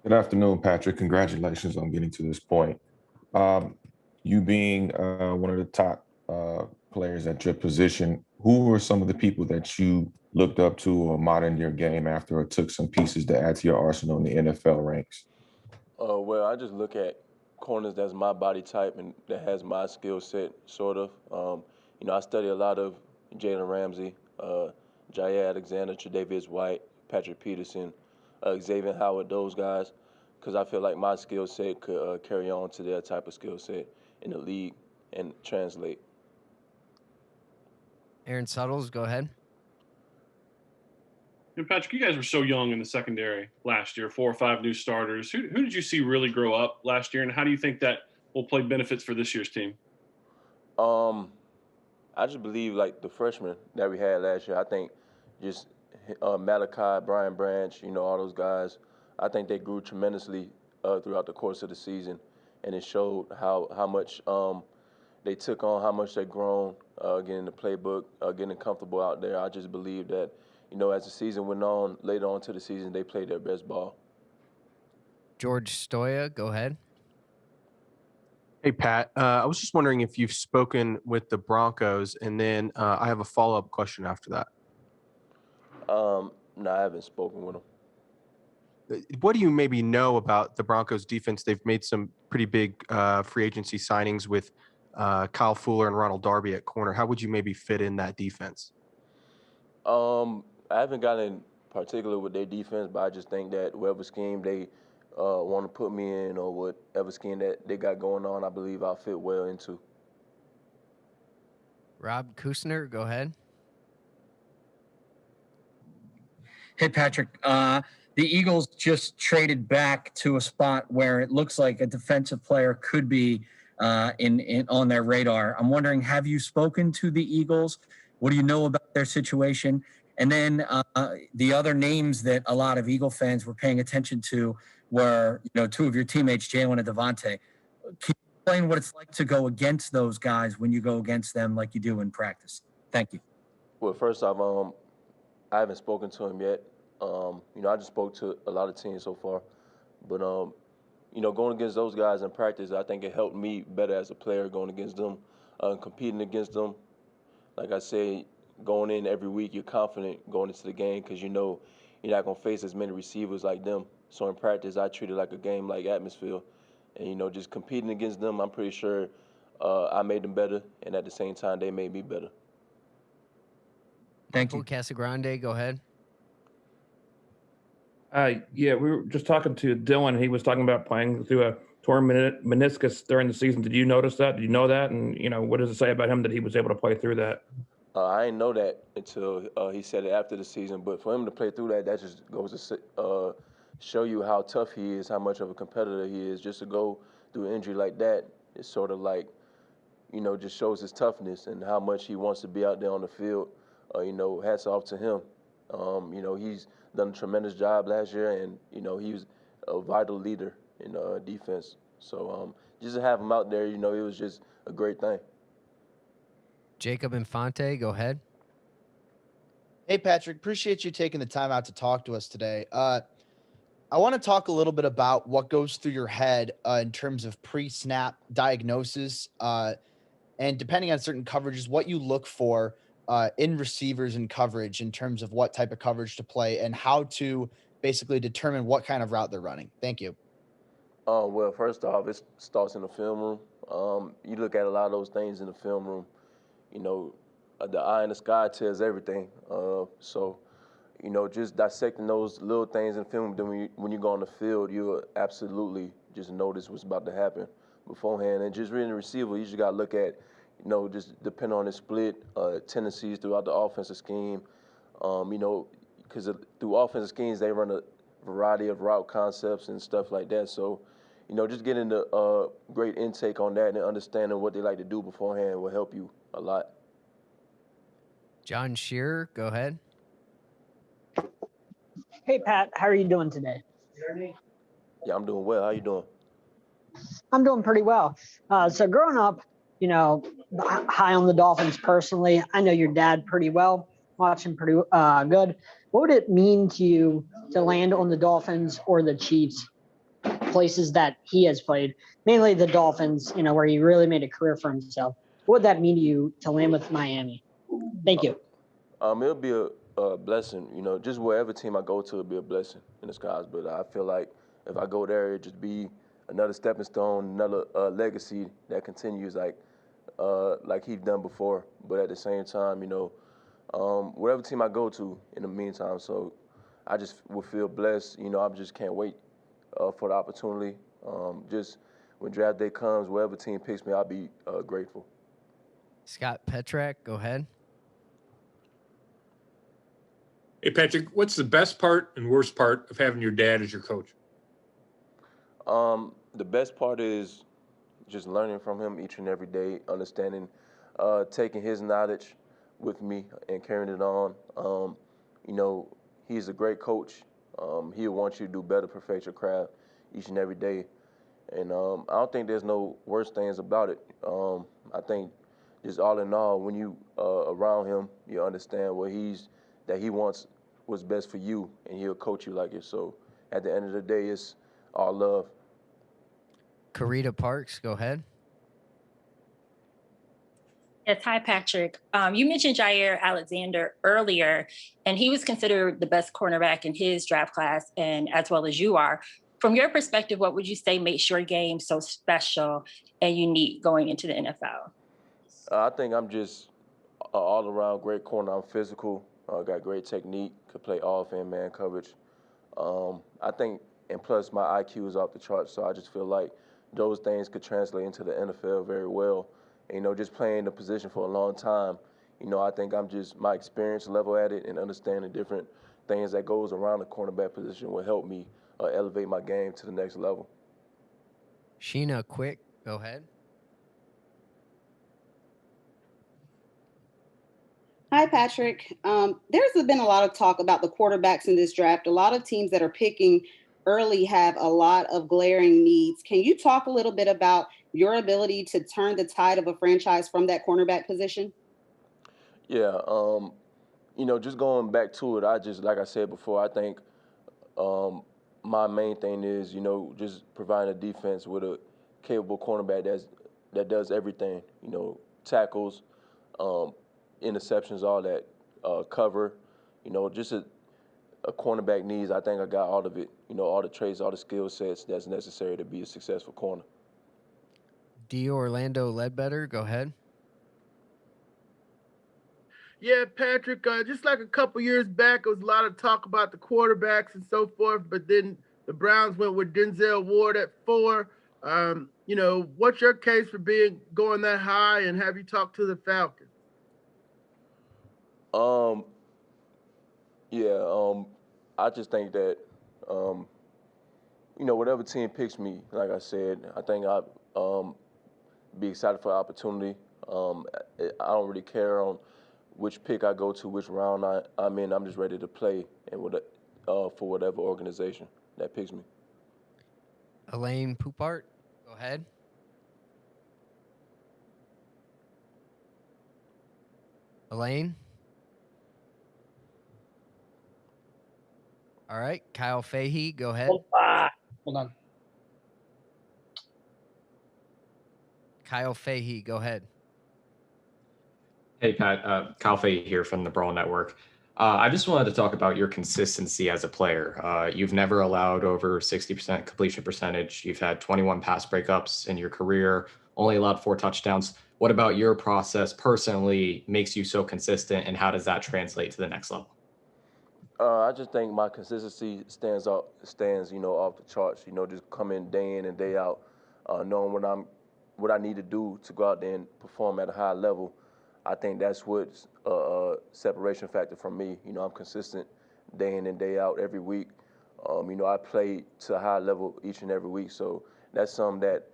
Good afternoon, Patrick. Congratulations on getting to this point. Um, you being one of the top players at your position, who were some of the people that you looked up to or modeled your game after, or took some pieces to add to your arsenal in the NFL ranks? Well, I just look at corners that's my body type and that has my skill set, sort of. I study a lot of Jalen Ramsey, Jair Alexander, Tre'Davious White, Patrick Peterson, Xavier Howard, those guys, because I feel like my skill set could carry on to their type of skill set in the league and translate. Aaron Suttles, go ahead. And Patrick, you guys were so young in the secondary last year, 4 or 5 new starters. Who did you see really grow up last year, and how do you think that will play benefits for this year's team? I just believe like the freshmen that we had last year. I think just Malachi, Brian Branch, all those guys. I think they grew tremendously throughout the course of the season, and it showed how much they took on, how much they've grown, getting the playbook, getting comfortable out there. I just believe that, as the season went on, later on to the season, they played their best ball. George Stoya, go ahead. Hey, Pat. I was just wondering if you've spoken with the Broncos, and then I have a follow-up question after that. No, I haven't spoken with them. What do you maybe know about the Broncos defense? They've made some pretty big free agency signings with Kyle Fuller and Ronald Darby at corner. How would you maybe fit in that defense? I haven't gotten particular with their defense, but I just think that whatever scheme they want to put me in, or whatever scheme that they got going on, I believe I'll fit well into. Rob Kusner, go ahead. Hey, Patrick. The Eagles just traded back to a spot where it looks like a defensive player could be on their radar. I'm wondering, have you spoken to the Eagles? What do you know about their situation? And then the other names that a lot of Eagle fans were paying attention to were, 2 of your teammates, Jalen and Devontae. Can you explain what it's like to go against those guys when you go against them like you do in practice? Thank you. Well, first off, I haven't spoken to him yet. I just spoke to a lot of teams so far. But, going against those guys in practice, I think it helped me better as a player going against them, competing against them. Like I said, going in every week, you're confident going into the game because you're not going to face as many receivers like them. So in practice, I treat it like a game-like atmosphere. And, just competing against them, I'm pretty sure I made them better, and at the same time, they made me better. Thank you. Casagrande, go ahead. Yeah, we were just talking to Dylan. He was talking about playing through a torn meniscus during the season. Did you notice that? Did you know that? And, what does it say about him that he was able to play through that? I didn't know that until he said it after the season. But for him to play through that just goes to show you how tough he is, how much of a competitor he is. Just to go through an injury like that, it's sort of like, just shows his toughness and how much he wants to be out there on the field. Hats off to him. He's done a tremendous job last year, and, he was a vital leader in defense. So just to have him out there, it was just a great thing. Jacob Infante, go ahead. Hey, Patrick, appreciate you taking the time out to talk to us today. I want to talk a little bit about what goes through your head in terms of pre-snap diagnosis and depending on certain coverages, what you look for in receivers and coverage in terms of what type of coverage to play and how to basically determine what kind of route they're running. Thank you. Well, first off, it starts in the film room. You look at a lot of those things in the film room. The eye in the sky tells everything. So, just dissecting those little things in film, then when you go on the field, you'll absolutely just notice what's about to happen beforehand. And just reading the receiver, you just got to look at, just depending on his split, tendencies throughout the offensive scheme. Because through offensive schemes, they run a variety of route concepts and stuff like that. So, just getting the great intake on that and understanding what they like to do beforehand will help you a lot. John Shearer, go ahead. Hey, Pat, how are you doing today? Yeah, I'm doing well. How you doing? I'm doing pretty well. So growing up, high on the Dolphins personally, I know your dad pretty well, watching pretty good. What would it mean to you to land on the Dolphins or the Chiefs places that he has played, mainly the Dolphins, where he really made a career for himself. What would that mean to you to land with Miami? Thank you. It'll be a blessing, just wherever team I go to, it'll be a blessing in disguise. But I feel like if I go there, it'll just be another stepping stone, another legacy that continues like he's done before. But at the same time, whatever team I go to in the meantime, so I just will feel blessed. I just can't wait for the opportunity. Just when draft day comes, wherever team picks me, I'll be grateful. Scott Petrak, go ahead. Hey, Patrick, what's the best part and worst part of having your dad as your coach? The best part is just learning from him each and every day, understanding, taking his knowledge with me and carrying it on. He's a great coach. He'll want you to do better, perfect your craft each and every day. And I don't think there's no worst things about it. I think just all in all, when you around him, you understand that he wants what's best for you, and he'll coach you like it. So at the end of the day, it's all love. Karita Parks, go ahead. Yes, hi, Patrick. You mentioned Jair Alexander earlier, and he was considered the best cornerback in his draft class, and as well as you are. From your perspective, what would you say makes your game so special and unique going into the NFL? I think I'm just an all-around great corner. I'm physical, got great technique, could play off and man coverage. I think, and plus my IQ is off the charts, so I just feel like those things could translate into the NFL very well. And, just playing the position for a long time, I think I'm just, my experience level at it and understanding different things that goes around the cornerback position will help me elevate my game to the next level. Sheena Quick, go ahead. Hi, Patrick. There's been a lot of talk about the quarterbacks in this draft. A lot of teams that are picking early have a lot of glaring needs. Can you talk a little bit about your ability to turn the tide of a franchise from that cornerback position? Yeah, just going back to it, like I said before, I think my main thing is, just providing a defense with a capable cornerback that does everything, tackles, interceptions, all that, cover, just a cornerback needs. I think I got all of it, all the traits, all the skill sets that's necessary to be a successful corner. D. Orlando Ledbetter, go ahead. Yeah, Patrick, just like a couple years back, there was a lot of talk about the quarterbacks and so forth, but then the Browns went with Denzel Ward at 4. What's your case for going that high, and have you talked to the Falcons? I just think that, whatever team picks me, like I said, I think I'll be excited for the opportunity. I don't really care on which pick I go to, which round I'm in. I'm just ready to play and for whatever organization that picks me. Elaine Poupart, go ahead. Elaine? All right. Kyle Fahey, go ahead. Hold on. Kyle Fahey, go ahead. Hey, Pat. Kyle Fahey here from the Brawl Network. I just wanted to talk about your consistency as a player. You've never allowed over 60% completion percentage. You've had 21 pass breakups in your career, only allowed 4 touchdowns. What about your process personally makes you so consistent, and how does that translate to the next level? I just think my consistency stands off the charts. Just coming day in and day out, knowing what I need to do to go out there and perform at a high level. I think that's what's a separation factor from me. I'm consistent day in and day out every week. I play to a high level each and every week, so that's something that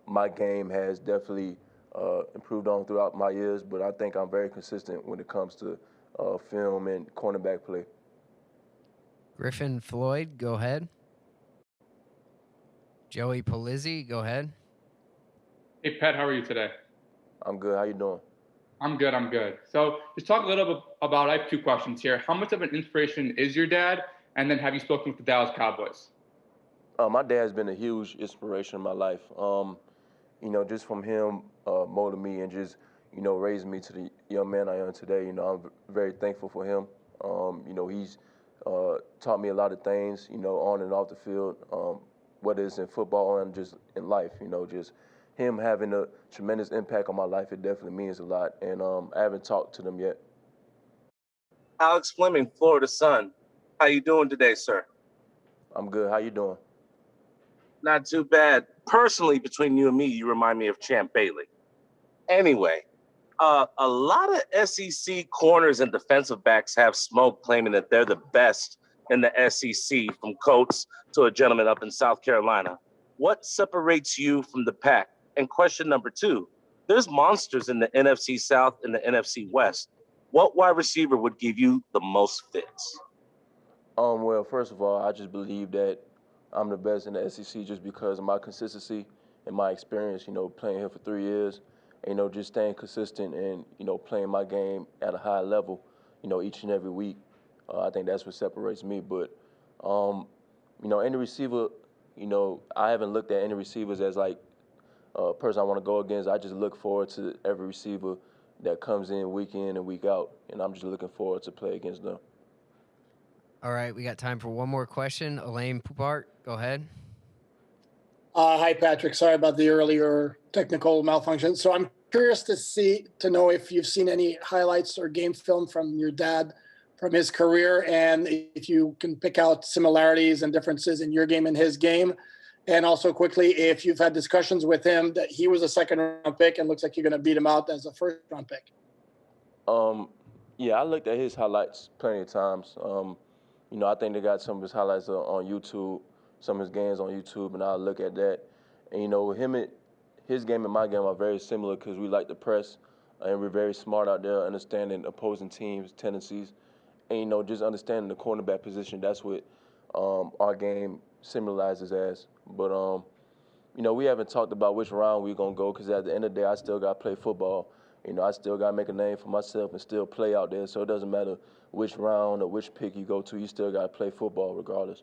my game has definitely improved on throughout my years. But I think I'm very consistent when it comes to film and cornerback play. Griffin Floyd, go ahead. Joey Polizzi, go ahead. Hey, Pat, how are you today? I'm good. How you doing? I'm good. So just talk a little bit about, I have 2 questions here. How much of an inspiration is your dad? And then have you spoken with the Dallas Cowboys? My dad's been a huge inspiration in my life. Just from him molding me and just, raising me to the young man I am today. I'm very thankful for him. He's taught me a lot of things, on and off the field, whether it's in football and just in life, just him having a tremendous impact on my life. It definitely means a lot. And I haven't talked to them yet. Alex Fleming, Florida Sun. How you doing today, sir? I'm good. How you doing? Not too bad. Personally, between you and me, you remind me of Champ Bailey. Anyway, a lot of SEC corners and defensive backs have smoke claiming that they're the best in the SEC, from Coates to a gentleman up in South Carolina. What separates you from the pack? And question number 2, there's monsters in the NFC South and the NFC West. What wide receiver would give you the most fits? Well, first of all, I just believe that I'm the best in the SEC just because of my consistency and my experience, playing here for 3 years, and, just staying consistent and, playing my game at a high level, each and every week. I think that's what separates me. But, any receiver, I haven't looked at any receivers as like a person I want to go against. I just look forward to every receiver that comes in and week out, and I'm just looking forward to play against them. All right, we got time for one more question. Elaine Poupart, go ahead. Hi, Patrick. Sorry about the earlier technical malfunction. So I'm curious to know if you've seen any highlights or game film from your dad from his career, and if you can pick out similarities and differences in your game and his game. And also quickly, if you've had discussions with him that he was a second-round pick and looks like you're going to beat him out as a first-round pick. Yeah, I looked at his highlights plenty of times. I think they got some of his highlights on YouTube, some of his games on YouTube, and I'll look at that. And, his game and my game are very similar because we like to press, and we're very smart out there, understanding opposing teams' tendencies, and, just understanding the cornerback position. That's what our game symbolizes as. But, we haven't talked about which round we're going to go because at the end of the day, I still got to play football. I still got to make a name for myself and still play out there. So it doesn't matter which round or which pick you go to. You still got to play football regardless.